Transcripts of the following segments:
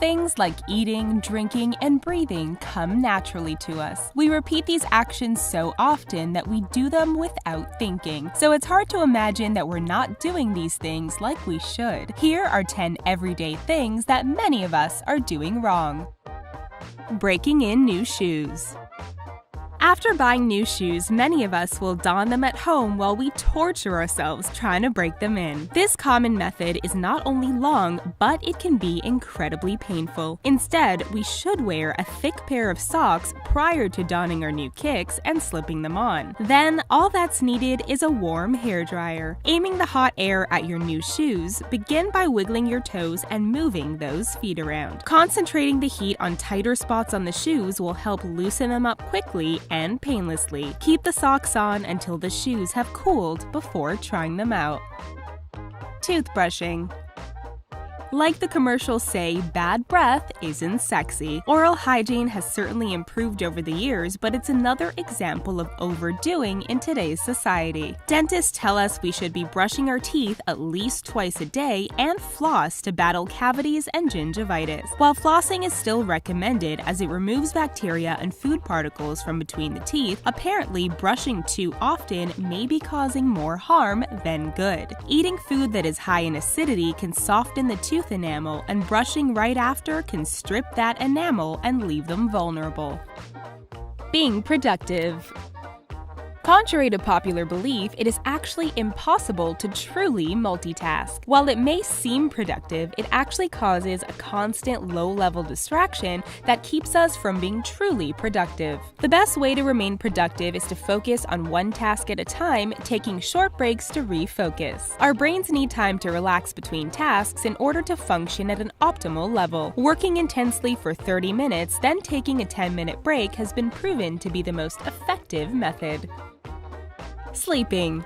Things like eating, drinking, and breathing come naturally to us. We repeat these actions so often that we do them without thinking. So it's hard to imagine that we're not doing these things like we should. Here are 10 everyday things that many of us are doing wrong. Breaking in new shoes. After buying new shoes, many of us will don them at home while we torture ourselves trying to break them in. This common method is not only long, but it can be incredibly painful. Instead, we should wear a thick pair of socks prior to donning our new kicks and slipping them on. Then, all that's needed is a warm hairdryer. Aiming the hot air at your new shoes, begin by wiggling your toes and moving those feet around. Concentrating the heat on tighter spots on the shoes will help loosen them up quickly and painlessly. Keep the socks on until the shoes have cooled before trying them out. Toothbrushing. Like the commercials say, bad breath isn't sexy. Oral hygiene has certainly improved over the years, but it's another example of overdoing in today's society. Dentists tell us we should be brushing our teeth at least twice a day and floss to battle cavities and gingivitis. While flossing is still recommended as it removes bacteria and food particles from between the teeth, apparently brushing too often may be causing more harm than good. Eating food that is high in acidity can soften the tooth enamel, and brushing right after can strip that enamel and leave them vulnerable. Being productive. Contrary to popular belief, it is actually impossible to truly multitask. While it may seem productive, it actually causes a constant low-level distraction that keeps us from being truly productive. The best way to remain productive is to focus on one task at a time, taking short breaks to refocus. Our brains need time to relax between tasks in order to function at an optimal level. Working intensely for 30 minutes, then taking a 10-minute break has been proven to be the most effective method. Sleeping.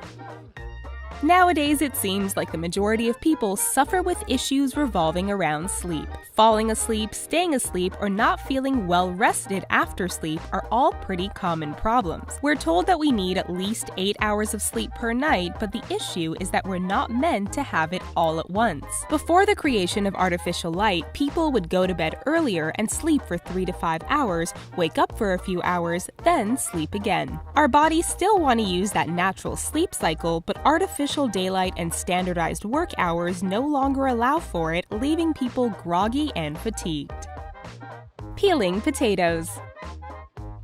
Nowadays, it seems like the majority of people suffer with issues revolving around sleep. Falling asleep, staying asleep, or not feeling well rested after sleep are all pretty common problems. We're told that we need at least 8 hours of sleep per night, but the issue is that we're not meant to have it all at once. Before the creation of artificial light, people would go to bed earlier and sleep for 3 to 5 hours, wake up for a few hours, then sleep again. Our bodies still want to use that natural sleep cycle, but artificial daylight and standardized work hours no longer allow for it, leaving people groggy and fatigued. Peeling potatoes.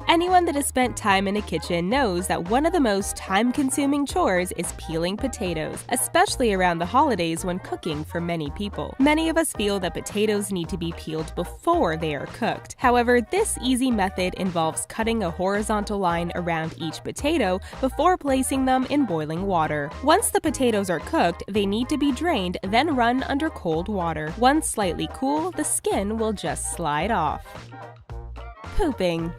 Anyone that has spent time in a kitchen knows that one of the most time-consuming chores is peeling potatoes, especially around the holidays when cooking for many people. Many of us feel that potatoes need to be peeled before they are cooked. However, this easy method involves cutting a horizontal line around each potato before placing them in boiling water. Once the potatoes are cooked, they need to be drained, then run under cold water. Once slightly cool, the skin will just slide off. Pooping.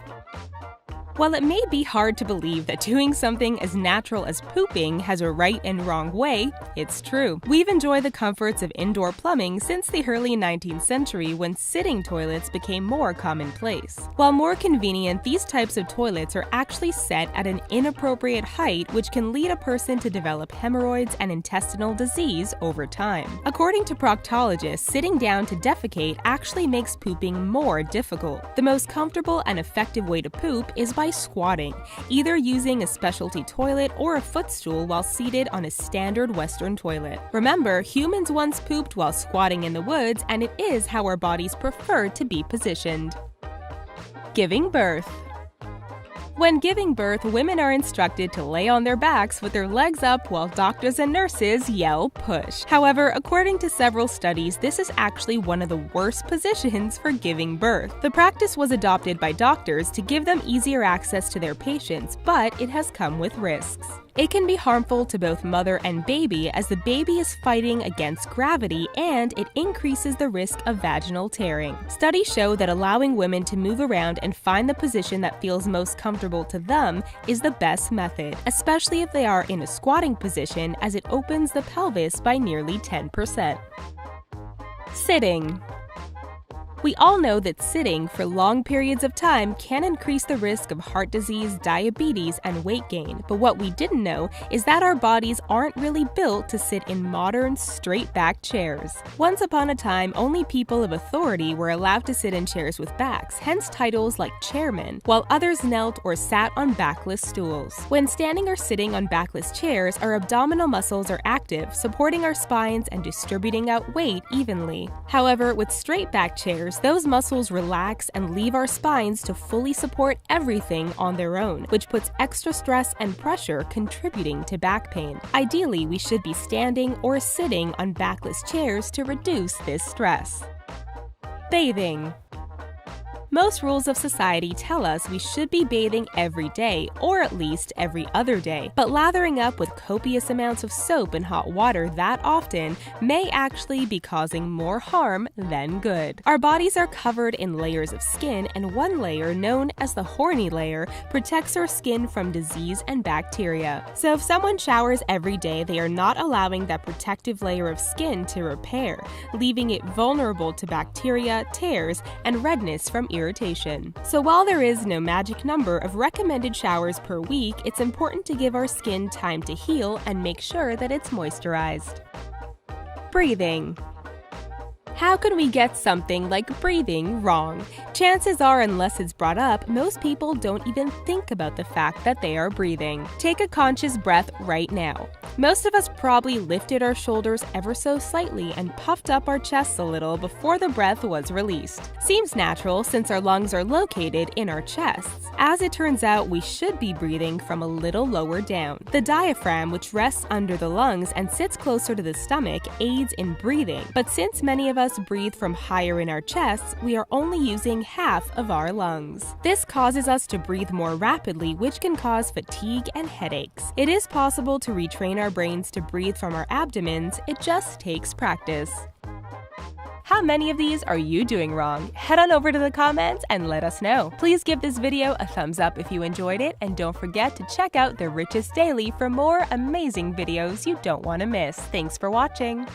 While it may be hard to believe that doing something as natural as pooping has a right and wrong way, it's true. We've enjoyed the comforts of indoor plumbing since the early 19th century when sitting toilets became more commonplace. While more convenient, these types of toilets are actually set at an inappropriate height, which can lead a person to develop hemorrhoids and intestinal disease over time. According to proctologists, sitting down to defecate actually makes pooping more difficult. The most comfortable and effective way to poop is by squatting, either using a specialty toilet or a footstool while seated on a standard Western toilet. Remember, humans once pooped while squatting in the woods, and it is how our bodies prefer to be positioned. Giving birth. When giving birth, women are instructed to lay on their backs with their legs up while doctors and nurses yell push. However, according to several studies, this is actually one of the worst positions for giving birth. The practice was adopted by doctors to give them easier access to their patients, but it has come with risks. It can be harmful to both mother and baby as the baby is fighting against gravity, and it increases the risk of vaginal tearing. Studies show that allowing women to move around and find the position that feels most comfortable to them is the best method, especially if they are in a squatting position, as it opens the pelvis by nearly 10%. Sitting. We all know that sitting for long periods of time can increase the risk of heart disease, diabetes, and weight gain, but what we didn't know is that our bodies aren't really built to sit in modern, straight-back chairs. Once upon a time, only people of authority were allowed to sit in chairs with backs, hence titles like chairman, while others knelt or sat on backless stools. When standing or sitting on backless chairs, our abdominal muscles are active, supporting our spines and distributing out weight evenly. However, with straight-back chairs, those muscles relax and leave our spines to fully support everything on their own, which puts extra stress and pressure contributing to back pain. Ideally, we should be standing or sitting on backless chairs to reduce this stress. Bathing. Most rules of society tell us we should be bathing every day, or at least every other day. But lathering up with copious amounts of soap and hot water that often may actually be causing more harm than good. Our bodies are covered in layers of skin, and one layer, known as the horny layer, protects our skin from disease and bacteria. So if someone showers every day, they are not allowing that protective layer of skin to repair, leaving it vulnerable to bacteria, tears, and redness from irritation. So while there is no magic number of recommended showers per week, it's important to give our skin time to heal and make sure that it's moisturized. Breathing. How can we get something like breathing wrong? Chances are, unless it's brought up, most people don't even think about the fact that they are breathing. Take a conscious breath right now. Most of us probably lifted our shoulders ever so slightly and puffed up our chests a little before the breath was released. Seems natural since our lungs are located in our chests. As it turns out, we should be breathing from a little lower down. The diaphragm, which rests under the lungs and sits closer to the stomach, aids in breathing. But since many of us breathe from higher in our chests, we are only using half of our lungs. This causes us to breathe more rapidly, which can cause fatigue and headaches. It is possible to retrain our brains to breathe from our abdomens, it just takes practice. How many of these are you doing wrong? Head on over to the comments and let us know. Please give this video a thumbs up if you enjoyed it, and don't forget to check out The Richest Daily for more amazing videos you don't want to miss. Thanks for watching!